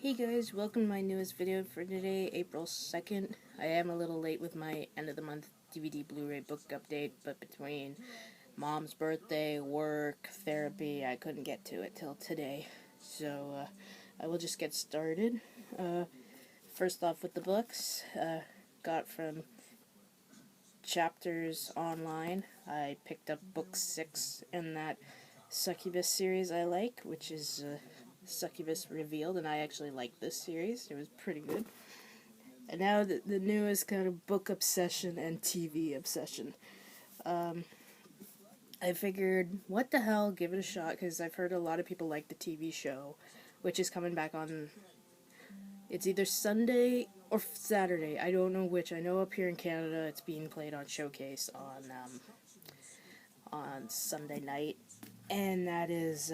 Hey guys, welcome to my newest video for today, April 2nd. I am a little late with my end of the month DVD Blu-ray book update, but between mom's birthday, work, therapy, I couldn't get to it till today. So I will just get started. First off with the books, got from Chapters Online. I picked up book 6 in that Succubus series I like, which is Succubus Revealed, and I actually like this series. It was pretty good. And now the newest kind of book obsession and TV obsession. I figured, what the hell, give it a shot, because I've heard a lot of people like the TV show, which is coming back on, it's either Sunday or Saturday, I don't know which. I know up here in Canada it's being played on Showcase on Sunday night, and that is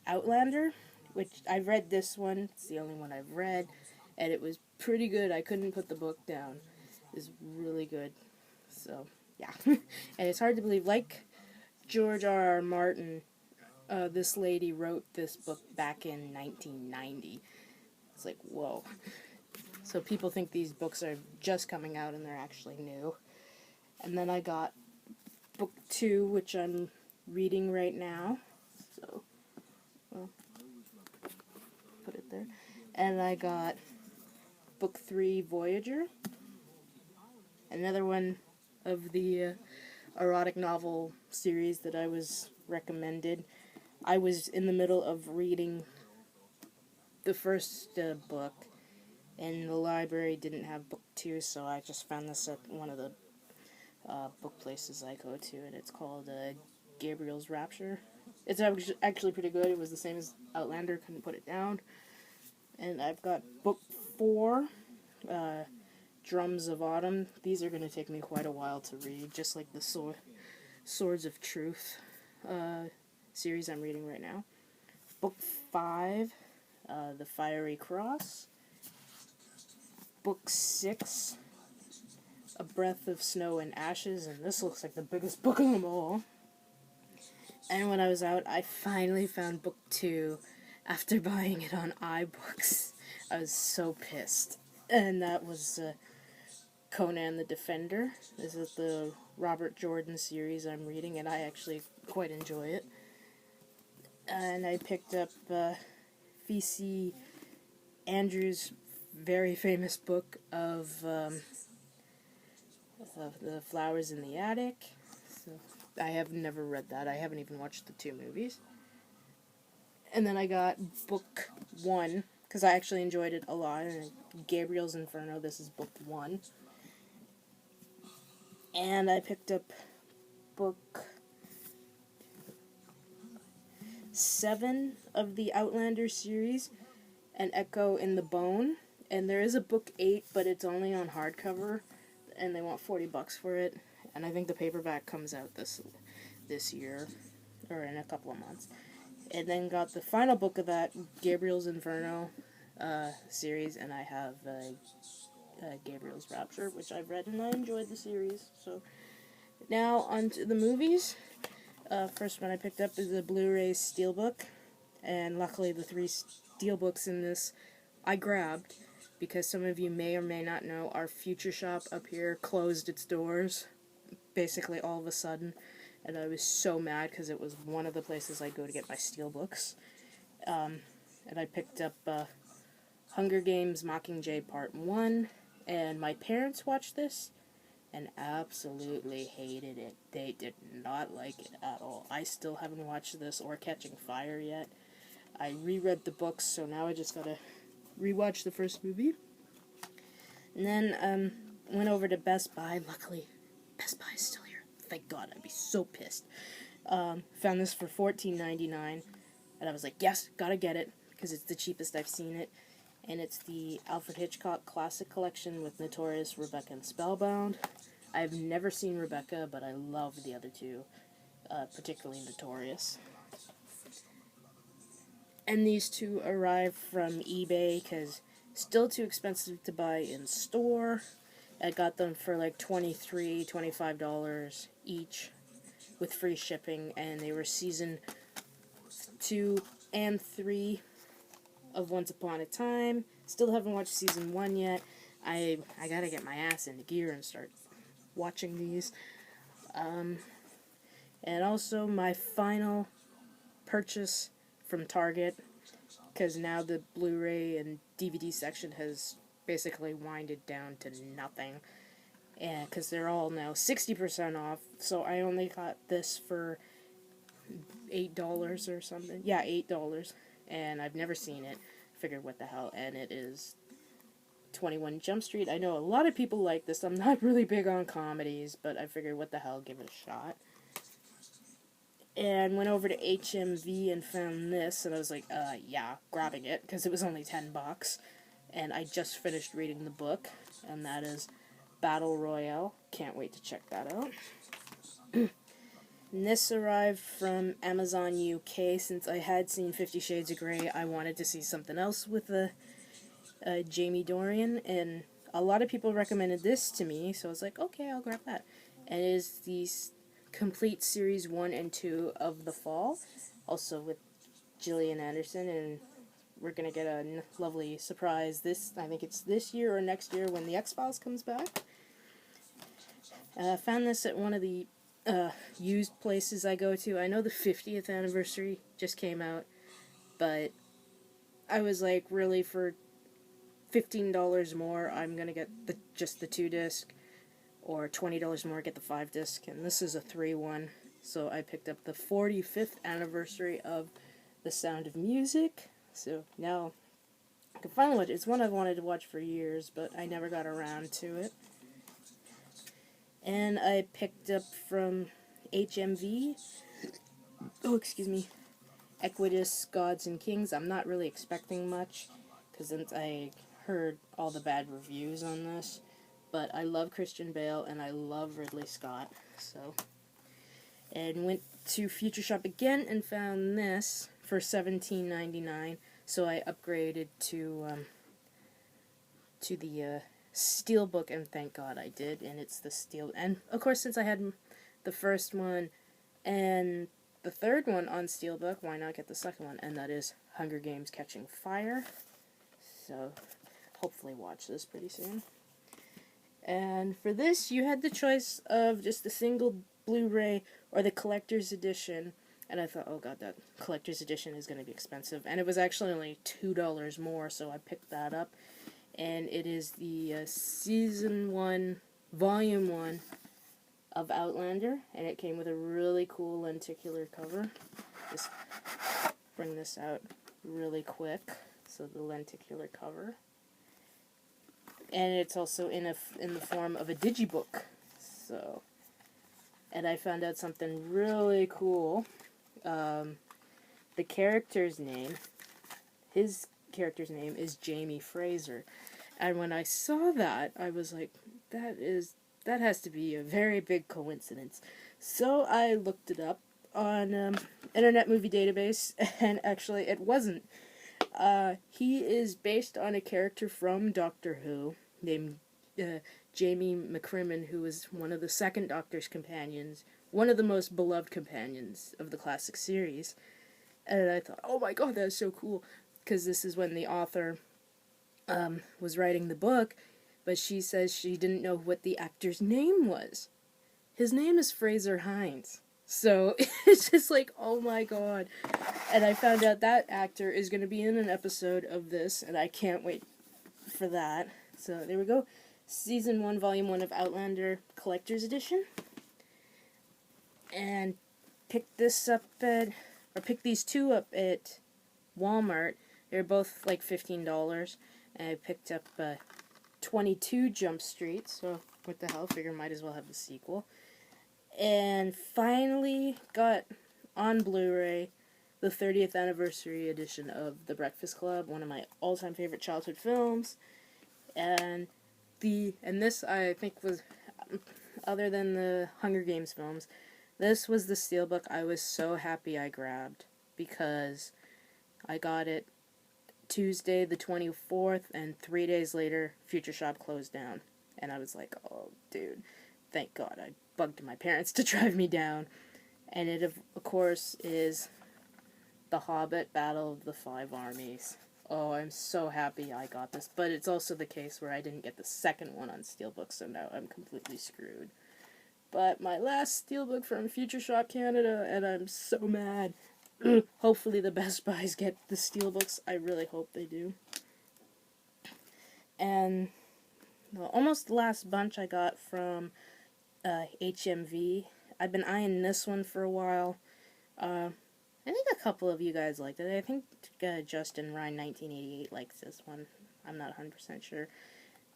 Outlander, which I've read this one. It's the only one I've read, and it was pretty good. I couldn't put the book down. It was really good. So, yeah. And it's hard to believe, like George R.R. Martin, this lady wrote this book back in 1990. It's like, whoa. So people think these books are just coming out and they're actually new. And then I got book 2, which I'm reading right now. So, well, put it there. And I got book 3, Voyager. Another one of the erotic novel series that I was recommended. I was in the middle of reading the first book, and the library didn't have book 2, so I just found this at one of the book places I go to, and it's called Gabriel's Rapture. It's actually pretty good. It was the same as Outlander, couldn't put it down. And I've got book 4, Drums of Autumn. These are going to take me quite a while to read, just like the Swords of Truth series I'm reading right now. Book 5, The Fiery Cross. Book 6, A Breath of Snow and Ashes, and this looks like the biggest book of them all. And when I was out, I finally found book 2 after buying it on iBooks. I was so pissed. And that was Conan the Defender. This is the Robert Jordan series I'm reading, and I actually quite enjoy it. And I picked up V.C. Andrews' very famous book of The Flowers in the Attic. So I have never read that. I haven't even watched the 2 movies. And then I got book 1, because I actually enjoyed it a lot. And Gabriel's Inferno, this is book 1. And I picked up book 7 of the Outlander series, An Echo in the Bone. And there is a book 8, but it's only on hardcover, and they want $40 for it. And I think the paperback comes out this year, or in a couple of months. And then got the final book of that, Gabriel's Inferno series, and I have Gabriel's Rapture, which I've read, and I enjoyed the series. So now on to the movies. First one I picked up is the Bluray Steelbook, and luckily the 3 steelbooks in this I grabbed, because some of you may or may not know, our Future Shop up here closed its doors, basically all of a sudden, and I was so mad because it was one of the places I go to get my steelbooks. And I picked up Hunger Games Mockingjay Part 1, and my parents watched this and absolutely hated it. They did not like it at all. I still haven't watched this or Catching Fire yet. I reread the books, so now I just gotta rewatch the first movie. And then went over to Best Buy. Luckily, Best Buy is still here. Thank God, I'd be so pissed. Found this for $14.99, and I was like, yes, gotta get it, because it's the cheapest I've seen it. And it's the Alfred Hitchcock Classic Collection with Notorious, Rebecca, and Spellbound. I've never seen Rebecca, but I love the other 2, particularly Notorious. And these 2 arrived from eBay, because still too expensive to buy in store. I got them for like $23, $25 each, with free shipping, and they were season 2 and 3 of Once Upon a Time. Still haven't watched season 1 yet. I gotta get my ass into gear and start watching these. And also my final purchase from Target, because now the Blu-ray and DVD section has basically winded down to nothing. And because they're all now 60% off, so I only got this for $8 or something. Yeah, $8. And I've never seen it. Figured, what the hell? And it is 21 Jump Street. I know a lot of people like this. I'm not really big on comedies, but I figured, what the hell, give it a shot. And went over to HMV and found this, and I was like, yeah, grabbing it, because it was only $10. And I just finished reading the book, and that is Battle Royale. Can't wait to check that out. And this arrived from Amazon UK. Since I had seen 50 Shades of Grey, I wanted to see something else with Jamie Dornan, and a lot of people recommended this to me, so I was like, okay, I'll grab that. And it is the complete series 1 and 2 of The Fall, also with Gillian Anderson, and we're gonna get a lovely surprise I think it's this year or next year when the X-Files comes back. I found this at one of the used places I go to. I know the 50th anniversary just came out, but I was like, really, for $15 more, I'm gonna get just the 2-disc, or $20 more, get the 5-disc, and this is a 3-1, so I picked up the 45th anniversary of The Sound of Music, so now I can finally watch it. It's one I've wanted to watch for years, but I never got around to it. And I picked up from HMV, Equitus, Gods and Kings. I'm not really expecting much, because I heard all the bad reviews on this. But I love Christian Bale, and I love Ridley Scott, so. And went to Future Shop again and found this for $17.99, so I upgraded to the Steelbook, and thank God I did, and it's the Steel. And, of course, since I had the first one and the third one on Steelbook, why not get the second one? And that is Hunger Games: Catching Fire, so hopefully watch this pretty soon. And for this, you had the choice of just the single Blu-ray or the collector's edition. And I thought, oh god, that collector's edition is going to be expensive. And it was actually only $2 more, so I picked that up. And it is the Season 1, Volume 1 of Outlander. And it came with a really cool lenticular cover. Just bring this out really quick. So the lenticular cover. And it's also in the form of a digibook. So, and I found out something really cool. The character's name, his character's name is Jamie Fraser. And when I saw that, I was like, that has to be a very big coincidence. So I looked it up on Internet Movie Database, and actually it wasn't. He is based on a character from Doctor Who named Jamie McCrimmon, who was one of the second Doctor's companions, one of the most beloved companions of the classic series. And I thought, oh my god, that's so cool, because this is when the author was writing the book, but she says she didn't know what the actor's name was. His name is Fraser Hines. So it's just like, oh my god. And I found out that actor is going to be in an episode of this, and I can't wait for that. So there we go. Season 1, Volume 1 of Outlander Collector's Edition. And picked these two up at Walmart. They're both like $15. And I picked up 22 Jump Street, so what the hell, figure might as well have the sequel. And finally got on Blu-ray the 30th anniversary edition of The Breakfast Club, one of my all-time favorite childhood films. And this, I think, was, other than the Hunger Games films, this was the Steelbook I was so happy I grabbed, because I got it Tuesday the 24th, and 3 days later, Future Shop closed down. And I was like, oh, dude, thank God I bugged my parents to drive me down. And it, of course, is The Hobbit: Battle of the Five Armies. oh, I'm so happy I got this. But it's also the case where I didn't get the second one on Steelbook, so now I'm completely screwed. But my last Steelbook from Future Shop Canada, and I'm so mad. Hopefully the Best Buys get the Steelbooks. I really hope they do. And almost the last bunch I got from HMV. I've been eyeing this one for a while. I think a couple of you guys liked it. I think Justin Ryan 1988 likes this one. I'm not 100% sure.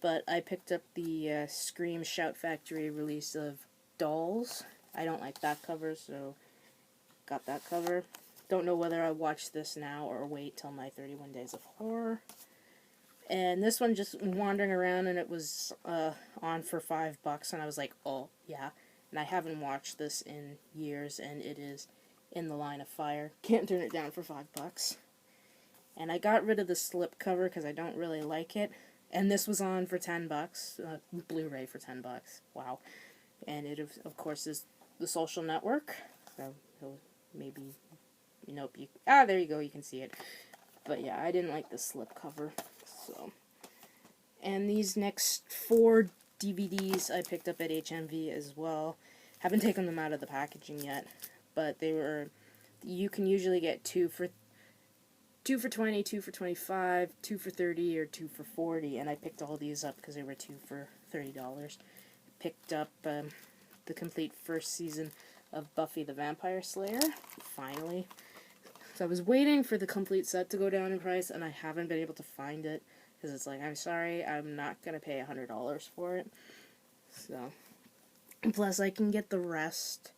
But I picked up the Scream Shout Factory release of Dolls. I don't like that cover, so got that cover. Don't know whether I watch this now or wait till my 31 Days of Horror. And this one just wandering around, and it was on for $5, and I was like, oh, yeah. And I haven't watched this in years, and it is in the line of fire. Can't turn it down for $5. And I got rid of the slip cover because I don't really like it. And this was on for $10, Blu-ray for $10. Wow. And it, of course, is The Social Network. So, maybe, nope. There you go, you can see it. But yeah, I didn't like the slip cover. So, and these next 4 DVDs I picked up at HMV as well. Haven't taken them out of the packaging yet, but they were, you can usually get 2 for 20, 2 for 25, 2 for 30, or 2 for 40, and I picked all these up because they were 2 for $30. Picked up the complete first season of Buffy the Vampire Slayer, finally. So I was waiting for the complete set to go down in price, and I haven't been able to find it, because it's like, I'm sorry, I'm not going to pay $100 for it. So, plus I can get the rest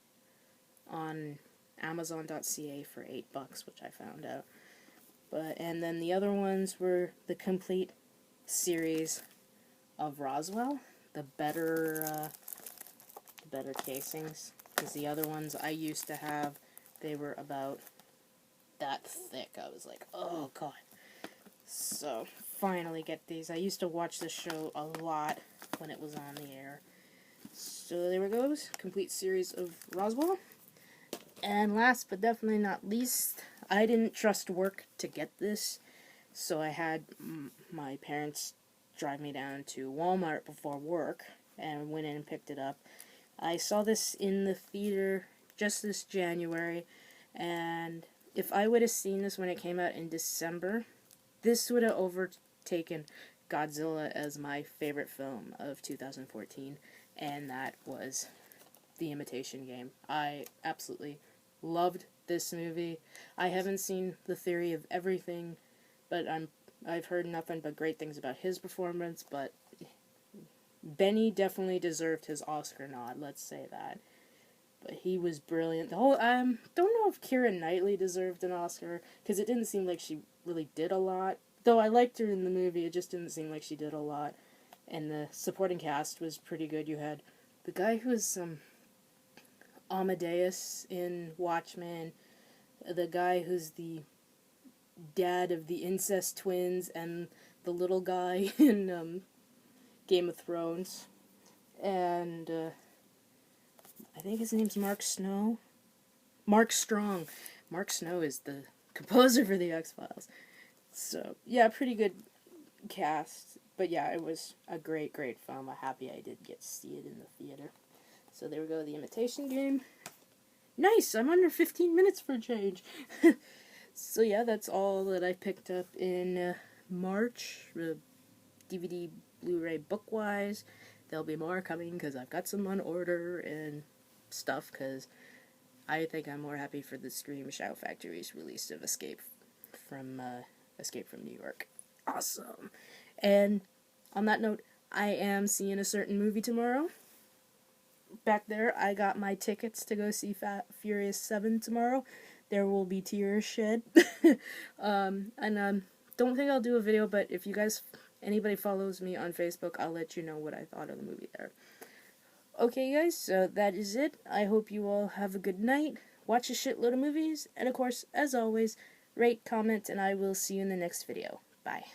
on Amazon.ca for $8, which I found out. And then the other ones were the complete series of Roswell, the better casings, because the other ones I used to have, they were about that thick. I was like, oh god. So, finally get these. I used to watch this show a lot when it was on the air. So there we go, complete series of Roswell. And last but definitely not least, I didn't trust work to get this, so I had my parents drive me down to Walmart before work, and went in and picked it up. I saw this in the theater just this January, and if I would have seen this when it came out in December, this would have overtaken Godzilla as my favorite film of 2014, and that was The Imitation Game. I absolutely loved this movie. I haven't seen The Theory of Everything, but I've heard nothing but great things about his performance, but Benny definitely deserved his Oscar nod, let's say that. But he was brilliant. The whole, don't know if Keira Knightley deserved an Oscar, because it didn't seem like she really did a lot. Though I liked her in the movie, it just didn't seem like she did a lot. And the supporting cast was pretty good. You had the guy who was Amadeus in Watchmen, the guy who's the dad of the incest twins, and the little guy in Game of Thrones. And I think his name's Mark Snow. Mark Strong. Mark Snow is the composer for the X-Files. So, yeah, pretty good cast. But yeah, it was a great, great film. I'm happy I did get to see it in the theater. So there we go, The Imitation Game. Nice! I'm under 15 minutes for a change. So yeah, that's all that I picked up in March. DVD, Blu-ray, book-wise. There'll be more coming because I've got some on order and stuff, because I think I'm more happy for the Scream Shout Factory's release of Escape from New York. Awesome. And on that note, I am seeing a certain movie tomorrow. Back there, I got my tickets to go see Furious 7 tomorrow. There will be tears shed. Don't think I'll do a video, but if you guys, anybody follows me on Facebook, I'll let you know what I thought of the movie there. Okay, guys, so that is it. I hope you all have a good night. Watch a shitload of movies, and of course, as always, rate, comment, and I will see you in the next video. Bye.